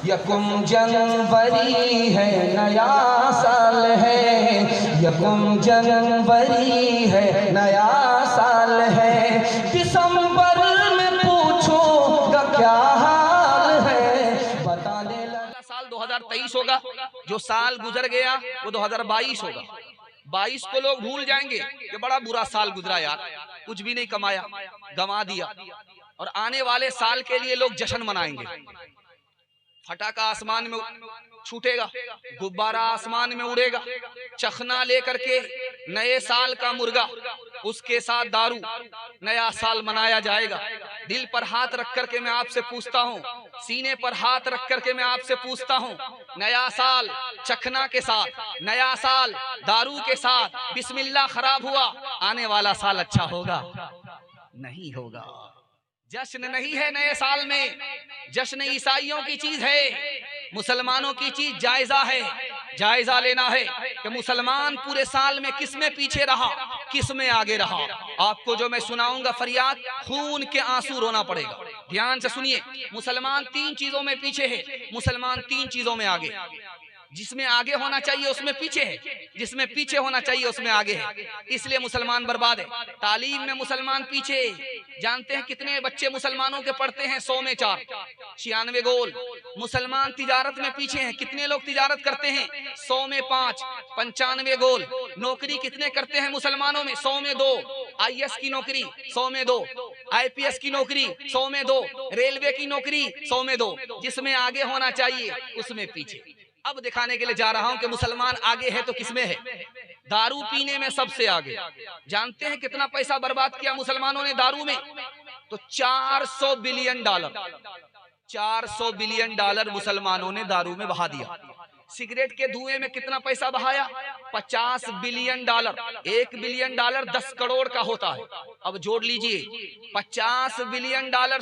यकुम जनवरी है नया साल है, यकुम जनवरी है नया साल है, दिसंबर में पूछोगा क्या हाल है, बताने लगा। साल 2023 होगा, जो साल गुजर गया वो 2022 होगा। 22 को लोग भूल जाएंगे कि बड़ा बुरा साल गुजरा यार, कुछ भी नहीं कमाया, गंवा दिया। और आने वाले साल के लिए लोग जश्न मनाएंगे, फटाका आसमान में छूटेगा, गुब्बारा आसमान में उड़ेगा, चखना लेकर के नए साल का मुर्गा, उसके साथ दारू, नया साल मनाया जाएगा। दिल पर हाथ रख करके मैं आपसे पूछता हूँ, सीने पर हाथ रख करके मैं आपसे पूछता हूँ, नया साल चखना के साथ, नया साल दारू के साथ, बिस्मिल्लाह खराब हुआ, आने वाला साल अच्छा होगा? नहीं होगा। जश्न नहीं है नए साल में, जश्न ईसाइयों की चीज है, मुसलमानों की चीज जायजा है। जायजा लेना है कि मुसलमान पूरे साल में किस में पीछे रहा, किस में आगे रहा। आपको जो मैं सुनाऊंगा फरियाद, खून के आंसू रोना पड़ेगा। ध्यान से सुनिए, मुसलमान 3 चीजों में पीछे है, मुसलमान 3 चीजों में आगे। जिसमें आगे होना चाहिए उसमें पीछे है, जिसमें पीछे होना चाहिए उसमें आगे है, इसलिए मुसलमान बर्बाद है। तालीम में मुसलमान पीछे। जानते हैं कितने बच्चे मुसलमानों के पढ़ते हैं? 100 में 4, 96 गोल। मुसलमान तिजारत में पीछे हैं, कितने लोग तिजारत करते हैं? 100 में 5, 95 गोल। नौकरी कितने करते हैं मुसलमानों में? 100 में 2। IAS की नौकरी 100 में 2, IPS की नौकरी 100 में 2, रेलवे की नौकरी 100 में 2। जिसमें आगे होना चाहिए उसमें पीछे। अब दिखाने के लिए जा रहा हूं कि मुसलमान आगे है तो किसमें है? दारू पीने में सबसे आगे। जानते हैं कितना पैसा बर्बाद किया मुसलमानों ने दारू में? तो 400 बिलियन डॉलर, 400 बिलियन डॉलर मुसलमानों ने दारू में बहा दिया। सिगरेट के धुएं में कितना पैसा बहाया? 50 billion dollar. 1 billion dollar 10 crore का होता है। अब जोड़ लीजिए, 50 बिलियन डॉलर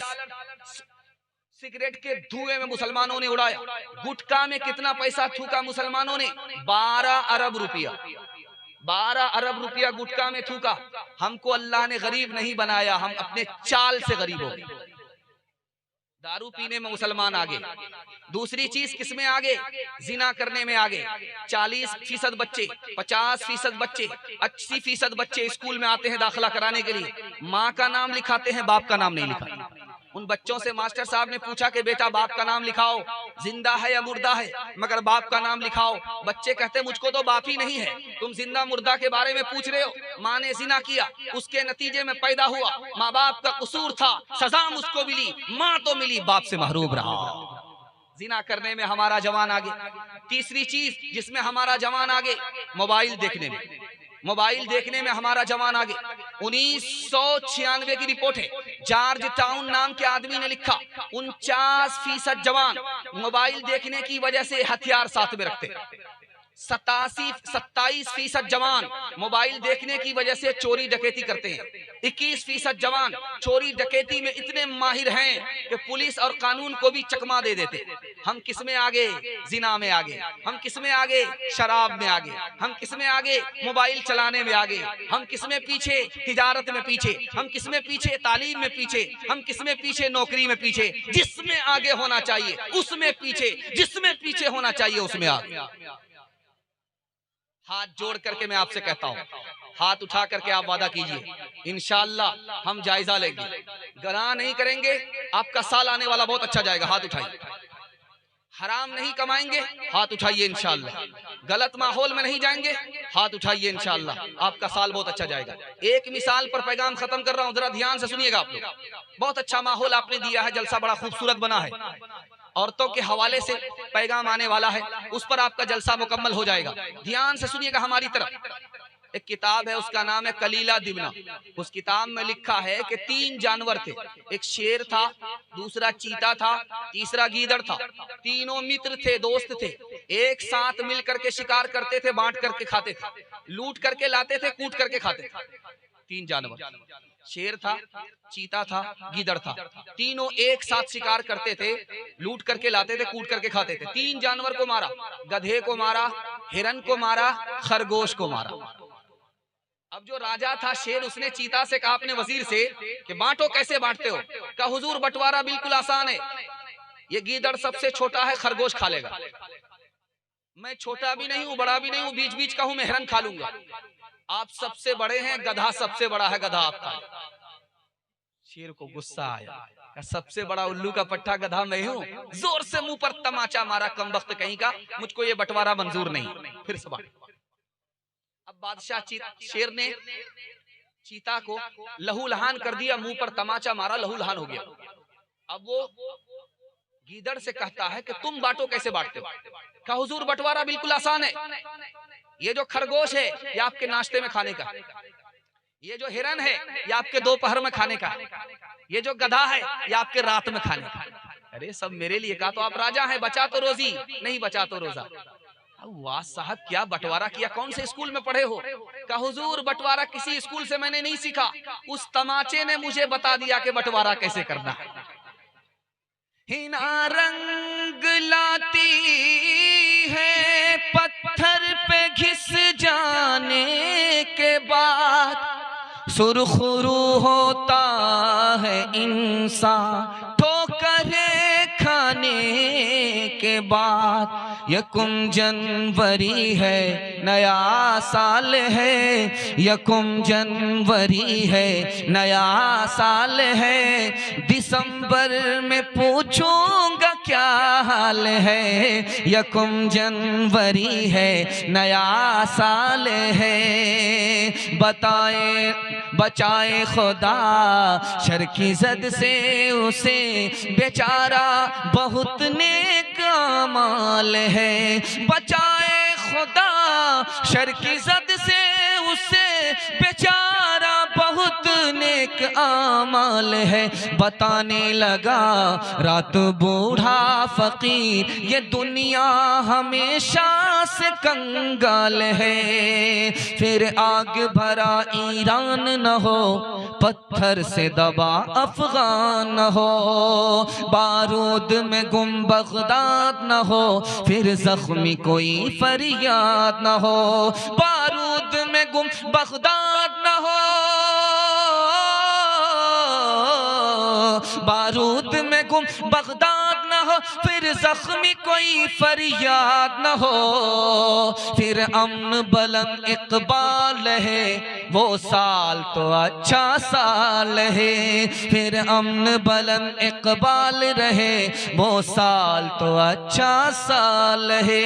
सिगरेट के धुएं में मुसलमानों ने उड़ाया। गुटखा में कितना पैसा थूका मुसलमानों ने? 12 अरब रुपया। 12 अरब रुपया गुटखा में थूका। हमको अल्लाह ने गरीब नहीं बनाया, हम अपने चाल से गरीब हो गए। दारू पीने में मुसलमान आगे। दूसरी चीज किसमें आगे? जिना करने में आगे। 40% बच्चे, 50% बच्चे, 80% बच्चे स्कूल में आते हैं दाखिला कराने के लिए, माँ का नाम लिखाते हैं, बाप का नाम नहीं लिखाते। उन बच्चों से मास्टर साहब ने पूछा कि बेटा बाप का नाम लिखाओ, जिंदा है या मुर्दा है, मगर बाप का नाम लिखाओ। बच्चे कहते मुझको तो बाप ही नहीं है, तुम जिंदा मुर्दा के बारे में पूछ रहे हो। माँ ने जिना किया, उसके नतीजे में पैदा हुआ, माँ बाप का कसूर था, सजा मुझको मिली, माँ तो मिली, बाप से महरूम रहा। जिना करने में हमारा जवान आगे। तीसरी चीज जिसमें हमारा जवान आगे, मोबाइल देखने में। मोबाइल देखने में हमारा जवान आगे। 1996 की रिपोर्ट है, जॉर्ज टाउन नाम के आदमी ने लिखा, 49% जवान मोबाइल देखने की वजह से हथियार साथ में रखते। 27% जवान मोबाइल देखने की वजह से चोरी डकैती करते हैं। 21% जवान चोरी डकैती में इतने माहिर हैं कि पुलिस और कानून को भी चकमा दे देते। हम किसमें आगे? जिना में आगे। हम किसमें आगे? शराब में आगे। हम किसमें आगे? मोबाइल चलाने में आगे। हम किसमें पीछे? तिजारत में पीछे। हम किसमें पीछे? तालीम में पीछे। हम किसमें पीछे? नौकरी में पीछे। जिसमें आगे होना चाहिए उसमें पीछे, जिसमें पीछे होना चाहिए उसमें आगे। हाथ जोड़ करके मैं आपसे कहता हूँ, हाथ उठा करके आप वादा कीजिए, इंशाअल्लाह हम जायजा लेंगे, गनाह नहीं करेंगे, आपका साल आने वाला बहुत अच्छा जाएगा। हाथ उठाइए। हराम नहीं कमाएंगे, हाथ उठाइए इंशाअल्लाह। गलत माहौल में नहीं जाएंगे, हाथ उठाइए इंशाअल्लाह, आपका साल बहुत अच्छा जाएगा। एक मिसाल पर पैगाम खत्म कर रहा हूँ, जरा ध्यान से सुनिएगा आप लोग। बहुत अच्छा माहौल आपने दिया है, जलसा बड़ा खूबसूरत बना है, औरतों के हवाले से पैगाम आने वाला है, उस पर आपका जलसा मुकम्मल हो जाएगा। ध्यान से सुनिएगा हमारी तरफ। एक किताब है, उसका नाम है कलीला दिबना। उस किताब में लिखा है कि 3 जानवर थे, एक शेर था, दूसरा चीता था, तीसरा गीदड़ था। तीनों मित्र थे, दोस्त थे, एक साथ मिल करके शिकार करते थे, बांट करके खाते थे, लूट करके लाते थे, कूट करके खाते थे। 3 जानवर, शेर था, चीता था, गीदड़ था, तीनों एक साथ शिकार करते थे, लूट करके लाते थे, कूट करके खाते थे। 3 जानवर को मारा, गधे को मारा, हिरन को मारा, खरगोश को मारा। अब जो राजा था शेर, उसने चीता से कहा अपने वजीर से कि बांटो, कैसे बांटते हो? कहा हुजूर बंटवारा बिल्कुल आसान है, ये गीदड़ सबसे छोटा है, खरगोश खा लेगा। मैं छोटा भी नहीं हूं, बड़ा भी नहीं हूं, बीच बीच का हूं, मैं हिरन खा लूंगा। आप सबसे बड़े हैं, गधा सबसे बड़ा है, गधा आप खा लेगा। शेर को गुस्सा आया, सबसे बड़ा उल्लू का पट्टा गधा मैं हूं। जोर से मुंह पर तमाचा मारा, कमबख्त कहीं का, मुझको ये बंटवारा मंजूर नहीं। फिर सवाल। अब बादशाह शेर ने चीता को लहू लहान कर दिया, मुंह पर तमाचा मारा, लहू लहान हो गया। अब वो गीदड़ से कहता है कि तुम बांटो, कैसे बांटते हो? कहा हुजूर बंटवारा बिल्कुल आसान है। ये जो खरगोश है ये आपके नाश्ते में खाने का, ये जो हिरन है ये आपके दोपहर में खाने का, ये जो गधा है ये आपके रात में खाने का। अरे सब मेरे लिए। कहा तो आप राजा हैं, बचा तो रोजी, नहीं बचा तो रोजा। वाह साहब, क्या बंटवारा किया, कौन से स्कूल में पढ़े हो? कहा हुजूर बंटवारा किसी स्कूल से मैंने नहीं सीखा, उस तमाचे ने मुझे बता दिया कि बंटवारा कैसे करना है। हिना रंग लाती है पत्थर पे घिस जाने के बाद, सुरखरू होता है इंसान ठोकरें खाने के बाद। यकुम जनवरी है नया साल है, यकुम जनवरी है नया साल है, दिसंबर में पूछूंगा क्या हाल है। यकुम जनवरी है नया साल है, बचाए खुदा शर की जद से उसे, बेचारा बहुत नेक अमाल है। बचाए खुदा शर की जद से उसे, बेचारा बहुत नेक आमाल है। बताने लगा रात बूढ़ा फकीर, ये दुनिया हमेशा से कंगाल है। फिर आग भरा ईरान न हो, पत्थर से दबा अफगान न हो, बारूद में गुम बगदाद न हो, फिर जख्मी कोई फरियाद न हो। बारूद में गुम बगदाद न हो, बारूद में गुम बगदाद न हो, फिर जख्मी कोई फरियाद न हो। फिर अमन बुलंद इकबाल है, वो साल तो अच्छा साल है। फिर अमन बुलंद इकबाल रहे, वो साल तो अच्छा साल है।